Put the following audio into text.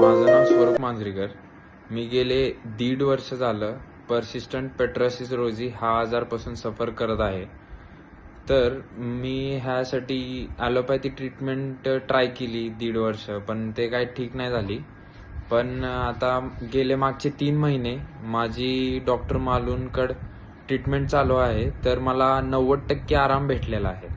माझं नाव स्वरूप मांजरेकर. मी गेले 1.5 वर्ष झालं पर्सिस्टंट पेट्रोसिस रोजी हा आजारपासून सफर करत आहे. तर मी ह्यासाठी ॲलोपॅथी ट्रीटमेंट ट्राय केली 1.5 वर्ष, पण ते काही ठीक नाही झाली. पण आता गेले मागचे 3 महिने माझी डॉक्टर मालूंकडं ट्रीटमेंट चालू आहे, तर मला 90% आराम भेटलेला आहे.